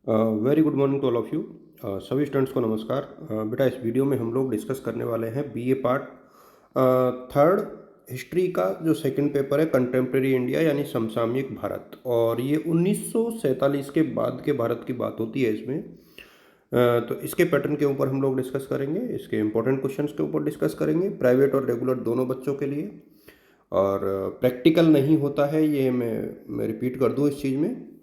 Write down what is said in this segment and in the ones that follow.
Very good morning to all of you. सभी students को नमस्कार। बेटा, इस वीडियो में हम लोग डिस्कस करने वाले हैं बीए पार्ट थर्ड हिस्ट्री का जो सेकंड पेपर है, कंटेम्प्रेरी इंडिया यानी समसामयिक भारत। और ये 1947 के बाद के भारत की बात होती है इसमें। तो इसके पैटर्न के ऊपर हम लोग डिस्कस करेंगे, इसके इंपॉर्टेंट क्वेश्चंस के ऊपर डिस्कस करेंगे, प्राइवेट और रेगुलर दोनों बच्चों के लिए। और प्रैक्टिकल नहीं होता है, ये मैं रिपीट कर दूँ इस चीज़ में।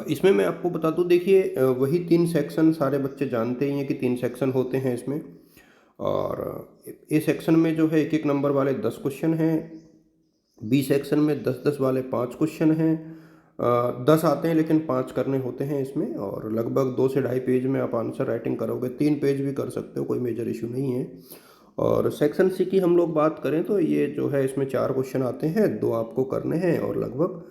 इसमें मैं आपको बता दूं, देखिए, वही 3 सेक्शन सारे बच्चे जानते ही हैं कि 3 सेक्शन होते हैं इसमें। और ए सेक्शन में जो है एक एक नंबर वाले 10 क्वेश्चन हैं। बी सेक्शन में 10-10 वाले 5 क्वेश्चन हैं। 10 आते हैं लेकिन 5 करने होते हैं इसमें। और लगभग 2 से ढाई पेज में आप आंसर राइटिंग करोगे, 3 पेज भी कर सकते हो, कोई मेजर इशू नहीं है। और सेक्शन सी की हम लोग बात करें तो ये जो है इसमें 4 क्वेश्चन आते हैं, 2 आपको करने हैं और लगभग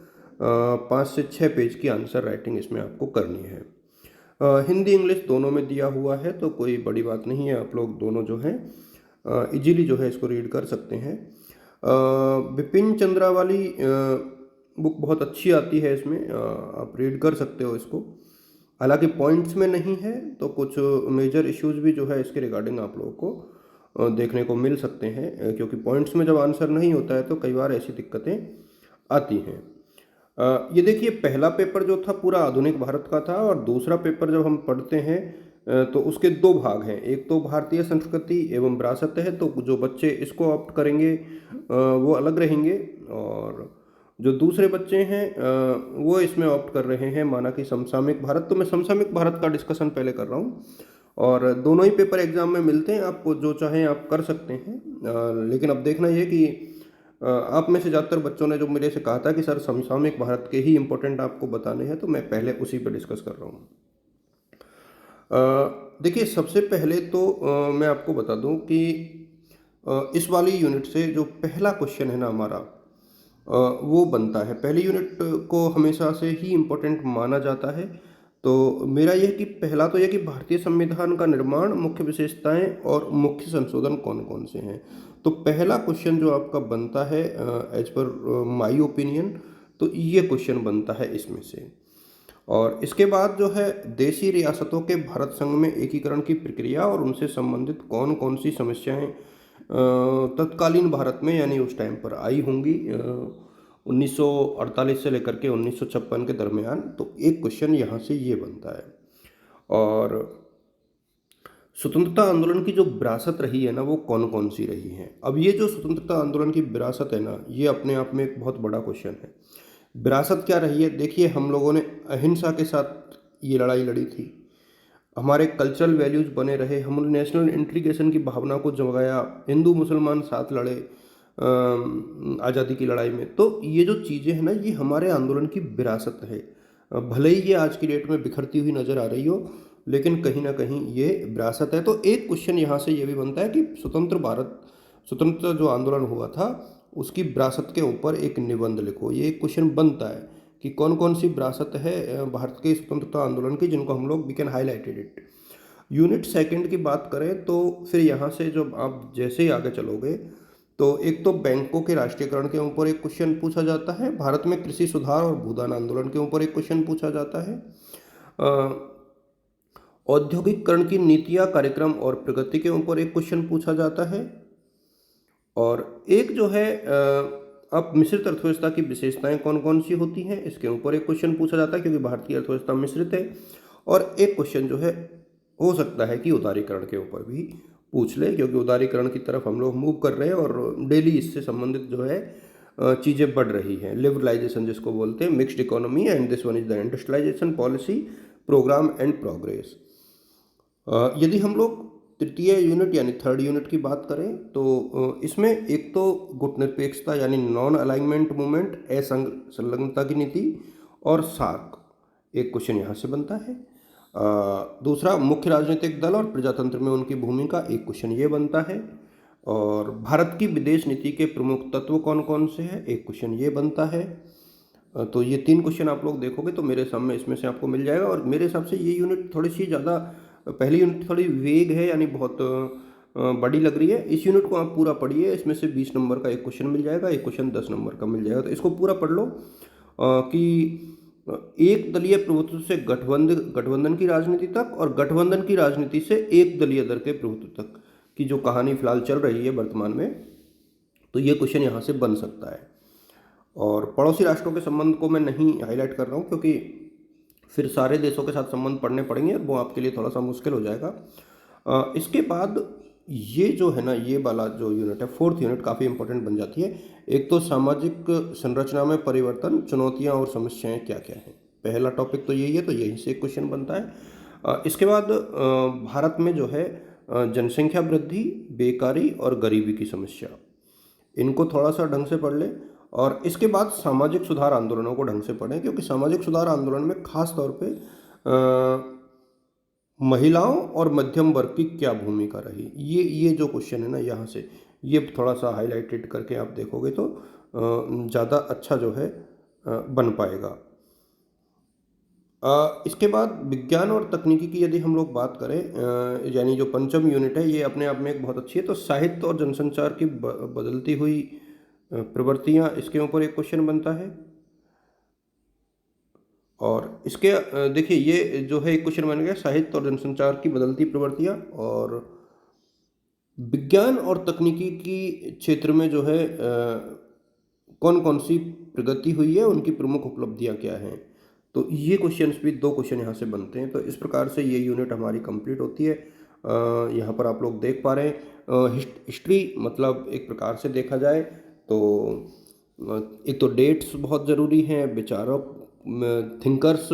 5 से 6 पेज की आंसर राइटिंग इसमें आपको करनी है। हिंदी इंग्लिश दोनों में दिया हुआ है, तो कोई बड़ी बात नहीं है, आप लोग दोनों जो है इजीली जो है इसको रीड कर सकते हैं। बिपिन चंद्रा वाली बुक बहुत अच्छी आती है इसमें, आप रीड कर सकते हो इसको। हालांकि पॉइंट्स में नहीं है, तो कुछ मेजर इश्यूज भी जो है इसके रिगार्डिंग आप लोगों को देखने को मिल सकते हैं, क्योंकि पॉइंट्स में जब आंसर नहीं होता है तो कई बार ऐसी दिक्कतें आती हैं। ये देखिए, पहला पेपर जो था पूरा आधुनिक भारत का था, और दूसरा पेपर जब हम पढ़ते हैं तो उसके 2 भाग हैं। एक तो भारतीय संस्कृति एवं विरासत है, तो जो बच्चे इसको ऑप्ट करेंगे वो अलग रहेंगे। और जो दूसरे बच्चे हैं वो इसमें ऑप्ट कर रहे हैं माना कि समसामयिक भारत। तो मैं समसामयिक भारत का डिस्कशन पहले कर रहा हूँ। और दोनों ही पेपर एग्जाम में मिलते हैं, आपको जो चाहें आप कर सकते हैं। लेकिन अब देखना ये कि आप में से ज़्यादातर बच्चों ने जो मेरे से कहा था कि सर समसामयिक भारत के ही इम्पोर्टेंट आपको बताने हैं, तो मैं पहले उसी पर डिस्कस कर रहा हूँ। देखिए, सबसे पहले तो मैं आपको बता दूं कि इस वाली यूनिट से जो पहला क्वेश्चन है ना हमारा, वो बनता है। पहली यूनिट को हमेशा से ही इम्पोर्टेंट माना जाता है। तो मेरा यह कि पहला तो यह कि भारतीय संविधान का निर्माण, मुख्य विशेषताएं और मुख्य संशोधन कौन कौन से हैं। तो पहला क्वेश्चन जो आपका बनता है एज पर माय ओपिनियन, तो ये क्वेश्चन बनता है इसमें से। और इसके बाद जो है देशी रियासतों के भारत संघ में एकीकरण की प्रक्रिया और उनसे संबंधित कौन कौन सी समस्याएं तत्कालीन भारत में यानी उस टाइम पर आई होंगी, 1948 से लेकर के 1956 के दरमियान। तो एक क्वेश्चन यहाँ से ये बनता है। और स्वतंत्रता आंदोलन की जो विरासत रही है ना, वो कौन कौन सी रही है। अब ये जो स्वतंत्रता आंदोलन की विरासत है ना, ये अपने आप में एक बहुत बड़ा क्वेश्चन है। विरासत क्या रही है? देखिए, हम लोगों ने अहिंसा के साथ ये लड़ाई लड़ी थी, हमारे कल्चरल वैल्यूज बने रहे, हमने नेशनल इंटीग्रेशन की भावना को जगाया, हिंदू मुसलमान साथ लड़े आज़ादी की लड़ाई में। तो ये जो चीज़ें हैं ना, ये हमारे आंदोलन की विरासत है। भले ही ये आज की डेट में बिखरती हुई नज़र आ रही हो, लेकिन कहीं ना कहीं ये विरासत है। तो एक क्वेश्चन यहाँ से ये भी बनता है कि स्वतंत्र जो आंदोलन हुआ था उसकी विरासत के ऊपर एक निबंध लिखो। ये एक क्वेश्चन बनता है कि कौन कौन सी विरासत है भारत के स्वतंत्रता आंदोलन की, जिनको हम लोग we can highlighted it. Unit second की बात करें तो फिर यहाँ से जब आप जैसे ही आगे चलोगे, तो एक तो बैंकों के राष्ट्रीयकरण के ऊपर एक क्वेश्चन पूछा जाता है, भारत में कृषि सुधार और भूदान आंदोलन के ऊपर एक क्वेश्चन पूछा जाता है, औद्योगिकरण की नीतियाँ, कार्यक्रम और प्रगति के ऊपर एक क्वेश्चन पूछा जाता है। और एक जो है अब मिश्रित अर्थव्यवस्था की विशेषताएं कौन कौन सी होती हैं, इसके ऊपर एक क्वेश्चन पूछा जाता है, क्योंकि भारतीय अर्थव्यवस्था मिश्रित है। और एक क्वेश्चन जो है हो सकता है कि उदारीकरण के ऊपर भी पूछ ले, क्योंकि उदारीकरण की तरफ हम लोग मूव कर रहे हैं और डेली इससे संबंधित जो है चीज़ें बढ़ रही हैं। लिबरलाइजेशन जिसको बोलते हैं, mixed economy, and this one is the industrialisation policy programme and progress. यदि हम लोग तृतीय यूनिट यानी थर्ड यूनिट की बात करें तो इसमें एक तो गुटनिरपेक्षता यानी नॉन अलाइनमेंट मूवमेंट, असंलग्नता की नीति, और सार्क एक क्वेश्चन यहाँ से बनता है। दूसरा, मुख्य राजनीतिक दल और प्रजातंत्र में उनकी भूमिका, एक क्वेश्चन ये बनता है। और भारत की विदेश नीति के प्रमुख तत्व कौन कौन से हैं, एक क्वेश्चन ये बनता है। तो ये 3 क्वेश्चन आप लोग देखोगे तो मेरे सामने इसमें से आपको मिल जाएगा। और मेरे हिसाब से ये यूनिट थोड़ी सी ज़्यादा, पहली यूनिट थोड़ी वेग है यानी बहुत बड़ी लग रही है। इस यूनिट को आप पूरा पढ़िए, इसमें से 20 नंबर का एक क्वेश्चन मिल जाएगा, एक क्वेश्चन 10 नंबर का मिल जाएगा। तो इसको पूरा पढ़ लो कि एक दलीय प्रभुत्व से गठबंधन की राजनीति तक और गठबंधन की राजनीति से एक दलीय दल के प्रभुत्व तक की जो कहानी फिलहाल चल रही है वर्तमान में, तो ये क्वेश्चन यहाँ से बन सकता है। और पड़ोसी राष्ट्रों के संबंध को मैं नहीं हाईलाइट कर रहा हूँ क्योंकि फिर सारे देशों के साथ संबंध पढ़ने पड़ेंगे, वो आपके लिए थोड़ा सा मुश्किल हो जाएगा। इसके बाद ये जो है ना, ये वाला जो यूनिट है, फोर्थ यूनिट काफ़ी इंपॉर्टेंट बन जाती है। एक तो सामाजिक संरचना में परिवर्तन, चुनौतियाँ और समस्याएं क्या क्या हैं। पहला टॉपिक तो यही है, तो यहीं से क्वेश्चन बनता है। इसके बाद भारत में जो है जनसंख्या वृद्धि, बेकारी और गरीबी की समस्या, इनको थोड़ा सा ढंग से पढ़ लें। और इसके बाद सामाजिक सुधार आंदोलनों को ढंग से पढ़ें, क्योंकि सामाजिक सुधार आंदोलन में खास तौर पे महिलाओं और मध्यम वर्ग की क्या भूमिका रही, ये जो क्वेश्चन है ना, यहाँ से ये थोड़ा सा हाईलाइटेड करके आप देखोगे तो ज़्यादा अच्छा जो है बन पाएगा। इसके बाद विज्ञान और तकनीकी की यदि हम लोग बात करें, यानी जो पंचम यूनिट है, ये अपने आप में एक बहुत अच्छी है। तो साहित्य और जनसंचार की बदलती हुई प्रवृत्तियाँ, इसके ऊपर एक क्वेश्चन बनता है। और इसके देखिए, ये जो है एक क्वेश्चन बन गया, साहित्य और जनसंचार की बदलती प्रवृत्तियाँ। और विज्ञान और तकनीकी की क्षेत्र में जो है कौन कौन सी प्रगति हुई है, उनकी प्रमुख उपलब्धियां क्या हैं। तो ये क्वेश्चंस भी, दो क्वेश्चन यहाँ से बनते हैं। तो इस प्रकार से ये यूनिट हमारी कंप्लीट होती है। यहाँ पर आप लोग देख पा रहे हैं हिस्ट्री, मतलब एक प्रकार से देखा जाए तो एक तो डेट्स बहुत ज़रूरी हैं, विचारक थिंकर्स,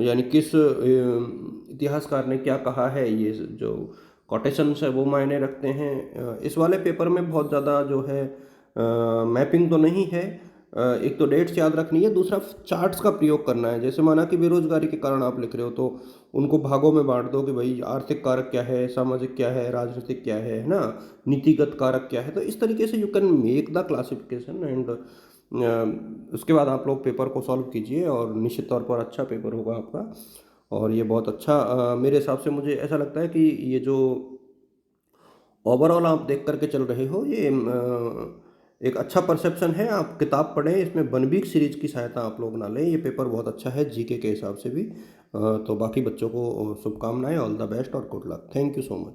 यानी किस इतिहासकार ने क्या कहा है, ये जो कोटेशंस है वो मायने रखते हैं। इस वाले पेपर में बहुत ज़्यादा जो है मैपिंग तो नहीं है। एक तो डेट्स याद रखनी है, दूसरा चार्ट्स का प्रयोग करना है। जैसे माना कि बेरोजगारी के कारण आप लिख रहे हो, तो उनको भागों में बांट दो कि भाई आर्थिक कारक क्या है, सामाजिक क्या है, राजनीतिक क्या है ना, नीतिगत कारक क्या है। तो इस तरीके से you can make the classification and उसके बाद आप लोग पेपर को सॉल्व कीजिए और निश्चित तौर पर अच्छा पेपर होगा आपका। और ये बहुत अच्छा मेरे हिसाब से मुझे ऐसा लगता है कि ये जो ओवरऑल आप देख करके चल रहे हो, ये एक अच्छा परसेप्शन है। आप किताब पढ़ें, इसमें वन वीक सीरीज की सहायता आप लोग ना लें, ये पेपर बहुत अच्छा है जीके के हिसाब से भी। तो बाकी बच्चों को शुभकामनाएं, ऑल द बेस्ट और good luck. Thank you so much.